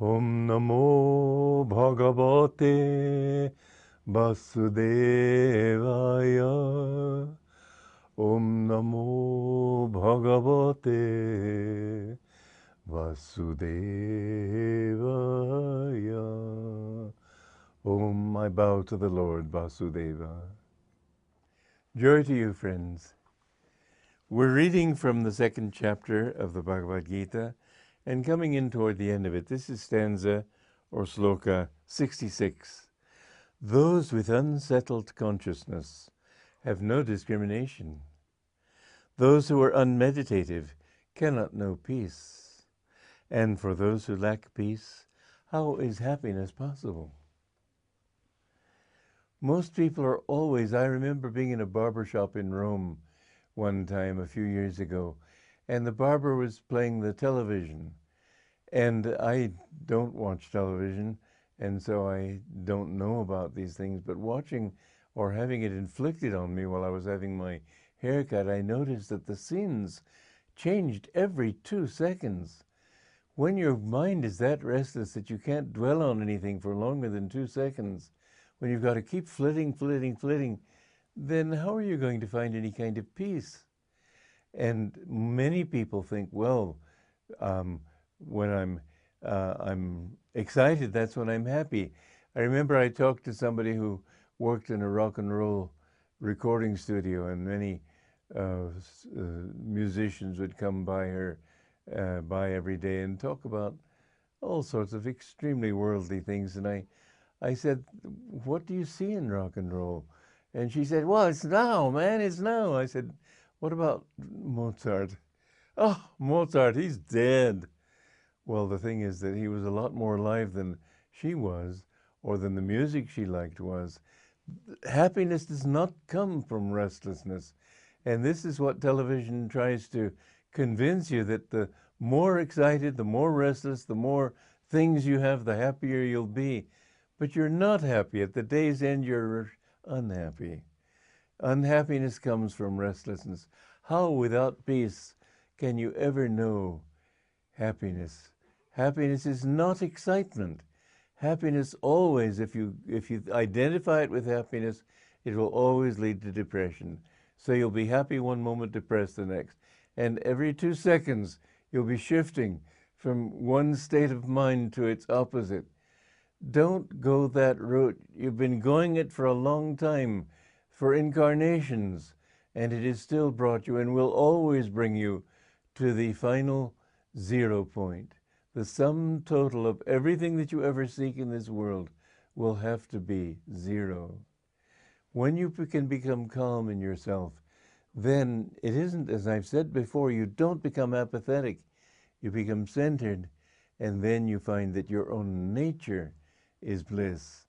Om Namo Bhagavate Vasudevaya. Om Namo Bhagavate Vasudevaya. Om, I bow to the Lord Vasudeva. Joy to you, friends. We're reading from the second chapter of the Bhagavad Gita and coming in toward the end of it. This is stanza or sloka 66. Those with unsettled consciousness have no discrimination. Those who are unmeditative cannot know peace. And for those who lack peace, how is happiness possible? Most people are always, I remember being in a barber shop in Rome one time a few years ago, and the barber was playing the television. And I don't watch television, and so I don't know about these things, but watching or having it inflicted on me while I was having my haircut, I noticed that the scenes changed every 2 seconds. When your mind is that restless that you can't dwell on anything for longer than 2 seconds, when you've got to keep flitting, then how are you going to find any kind of peace? And many people think, well, when I'm excited, that's when I'm happy. I remember I talked to somebody who worked in a rock and roll recording studio, and many musicians would come by every day and talk about all sorts of extremely worldly things. And I said, what do you see in rock and roll? And she said, well, it's now, man, it's now. I said, what about Mozart? Oh, Mozart, he's dead. Well, the thing is that he was a lot more alive than she was, or than the music she liked was. Happiness does not come from restlessness. And this is what television tries to convince you, that the more excited, the more restless, the more things you have, the happier you'll be. But you're not happy. At the day's end, you're unhappy. Unhappiness comes from restlessness. How, without peace, can you ever know happiness? Happiness is not excitement. Happiness always, if you identify it with happiness, it will always lead to depression. So you'll be happy one moment, depressed the next. And every 2 seconds, you'll be shifting from one state of mind to its opposite. Don't go that route. You've been going it for a long time, for incarnations, and it has still brought you and will always bring you to the final 0 point. The sum total of everything that you ever seek in this world will have to be 0. When you can become calm in yourself, then it isn't, as I've said before, you don't become apathetic. You become centered, and then you find that your own nature is bliss.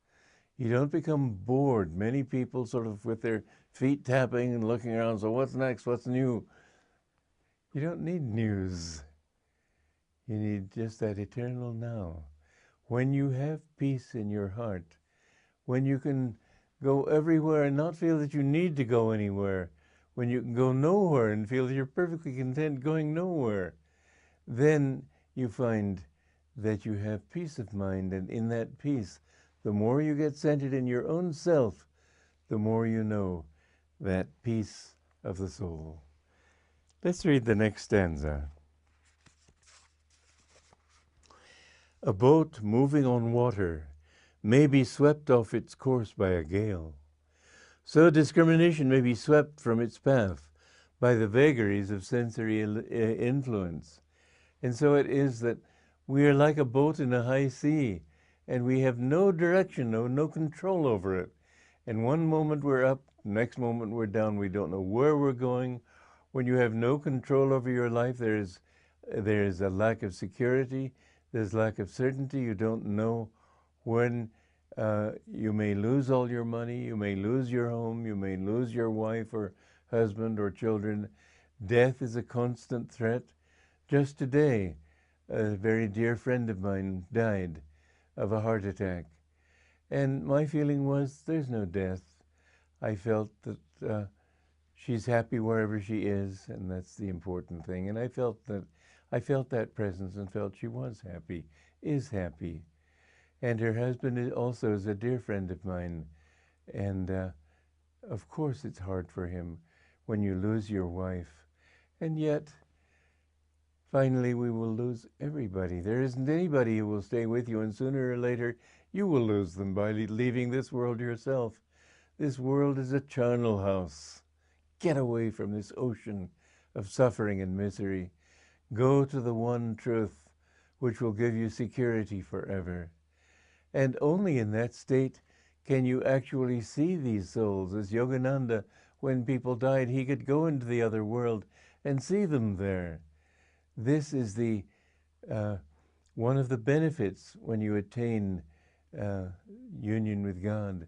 You don't become bored. Many people sort of with their feet tapping and looking around, so what's next, what's new? You don't need news. You need just that eternal now. When you have peace in your heart, when you can go everywhere and not feel that you need to go anywhere, when you can go nowhere and feel that you're perfectly content going nowhere, then you find that you have peace of mind. And in that peace, the more you get centered in your own self, the more you know that peace of the soul. Let's read the next stanza. A boat moving on water may be swept off its course by a gale. So discrimination may be swept from its path by the vagaries of sensory influence. And so it is that we are like a boat in a high sea, and we have no direction, no control over it. And one moment we're up, next moment we're down. We don't know where we're going. When you have no control over your life, there is a lack of security. There's lack of certainty. You don't know when you may lose all your money. You may lose your home. You may lose your wife or husband or children. Death is a constant threat. Just today, a very dear friend of mine died of a heart attack. And my feeling was, there's no death. I felt that she's happy wherever she is, and that's the important thing. And I felt that presence and felt she was happy is happy. And her husband also is a dear friend of mine. And of course it's hard for him when you lose your wife. And yet, finally, we will lose everybody. There isn't anybody who will stay with you, and sooner or later, you will lose them by leaving this world yourself. This world is a charnel house. Get away from this ocean of suffering and misery. Go to the one truth, which will give you security forever. And only in that state can you actually see these souls. As Yogananda, when people died, he could go into the other world and see them there. This is the one of the benefits when you attain union with God,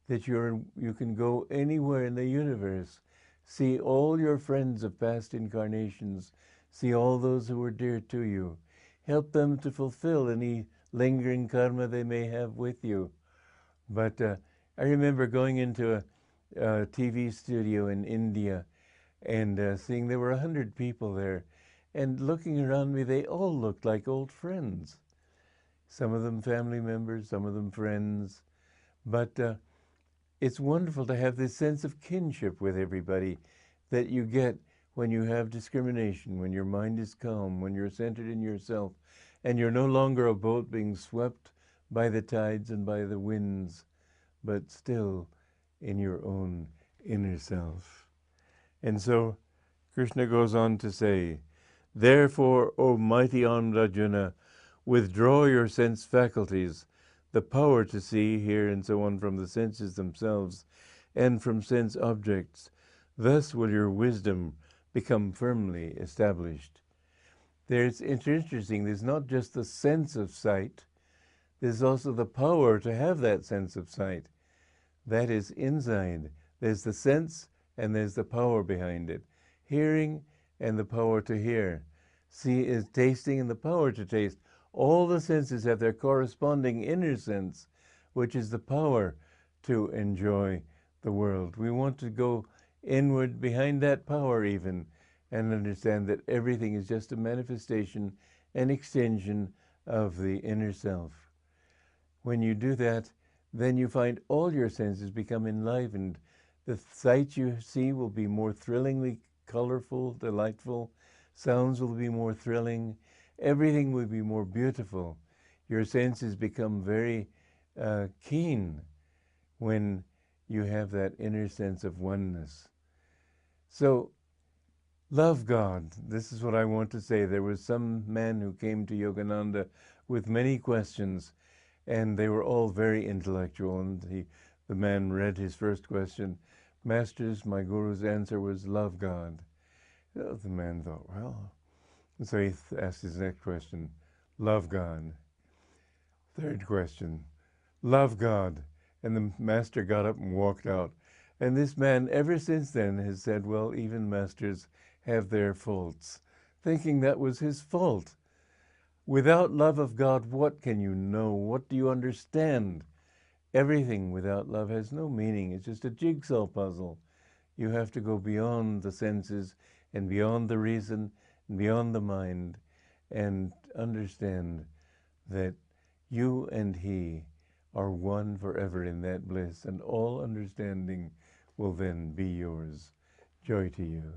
that you can go anywhere in the universe, see all your friends of past incarnations, see all those who were dear to you, help them to fulfill any lingering karma they may have with you. But I remember going into a TV studio in India and seeing there were 100 people there. And looking around me, they all looked like old friends. Some of them family members, some of them friends. But it's wonderful to have this sense of kinship with everybody that you get when you have discrimination, when your mind is calm, when you're centered in yourself, and you're no longer a boat being swept by the tides and by the winds, but still in your own inner self. And so Krishna goes on to say, therefore, O mighty armed Arjuna, withdraw your sense faculties, the power to see, hear, and so on from the senses themselves and from sense objects. Thus will your wisdom become firmly established. It's interesting, there's not just the sense of sight, there's also the power to have that sense of sight. That is inside. There's the sense and there's the power behind it. Hearing and the power to hear. See is tasting and the power to taste. All the senses have their corresponding inner sense, which is the power to enjoy the world. We want to go inward behind that power even and understand that everything is just a manifestation and extension of the inner self. When you do that, then you find all your senses become enlivened. The sights you see will be more thrillingly colorful, delightful. Sounds will be more thrilling. Everything will be more beautiful. Your senses become very keen when you have that inner sense of oneness. So, love God. This is what I want to say. There was some man who came to Yogananda with many questions, and they were all very intellectual. And the man read his first question. Masters, my guru's answer was, love God. The man thought, well. And so he asked his next question, love God. Third question, love God. And the master got up and walked out. And this man, ever since then, has said, well, even masters have their faults, thinking that was his fault. Without love of God, what can you know? What do you understand? Everything without love has no meaning. It's just a jigsaw puzzle. You have to go beyond the senses and beyond the reason and beyond the mind and understand that you and he are one forever in that bliss, and all understanding will then be yours. Joy to you.